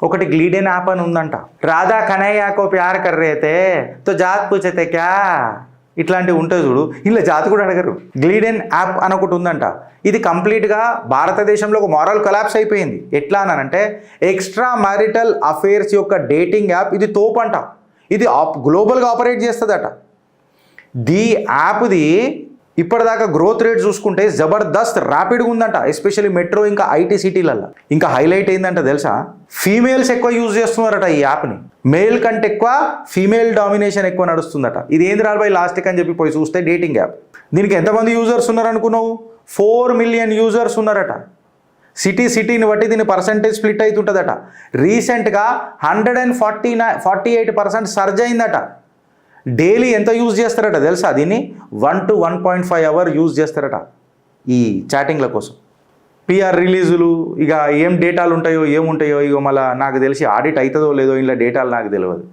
ఒకటి Gleeden app అని ఉందంట. రాధా కనయ్య కో ప్యార్ కర్ రే తే తో జాత్ పూछతే క్యా, ఇట్లాంటివి ఉంటుంది చూడు, ఇలా జాతి కూడా అడగరు. గ్లీడెన్ యాప్ అని ఒకటి ఉందంట. ఇది కంప్లీట్గా భారతదేశంలో ఒక మారల్ కొలాప్స్ అయిపోయింది. ఎట్లా అనంటే ఎక్స్ట్రా మ్యారిటల్ అఫేర్స్ యొక్క డేటింగ్ యాప్ ఇది తోపంట. ఇది గ్లోబల్గా ఆపరేట్ చేస్తుందట. దీ యాప్ది ఇప్పటిదాకా గ్రోత్ రేట్ చూసుకుంటే జబర్దస్త్ ర్యాపిడ్గా ఉందంట, ఎస్పెషల్లీ మెట్రో ఇంకా ఐటీ సిటీలలో. ఇంకా హైలైట్ ఏంటంటే తెలుసా, ఫీమేల్స్ ఎక్కువ యూజ్ చేస్తున్నారట ఈ యాప్ని. మేల్ కంటే ఎక్కువ ఫీమేల్ డామినేషన్ ఎక్కువ నడుస్తుందట. ఇది ఏంది రాబోయే లాస్టిక్ అని చెప్పి పోయి చూస్తే డేటింగ్ యాప్. దీనికి ఎంతమంది యూజర్స్ ఉన్నారు అనుకున్నావు? 4 మిలియన్ యూజర్స్ ఉన్నారట. సిటీని బట్టి దీని పర్సంటేజ్ స్ప్లిట్ అవుతుంటుందట. రీసెంట్గా 148% సర్జ్ అయిందట. డైలీ ఎంత యూజ్ చేస్తారట తెలుసా? దీన్ని 1 to 1.5 అవర్ యూజ్ చేస్తారట ఈ చాటింగ్ల కోసం. పిఆర్ రిలీజులు ఇక ఏం డేటాలు ఉంటాయో ఏముంటాయో ఇక మళ్ళీ నాకు తెలిసి ఆడిట్ అవుతుందో లేదో ఇలా డేటాలు నాకు తెలియదు.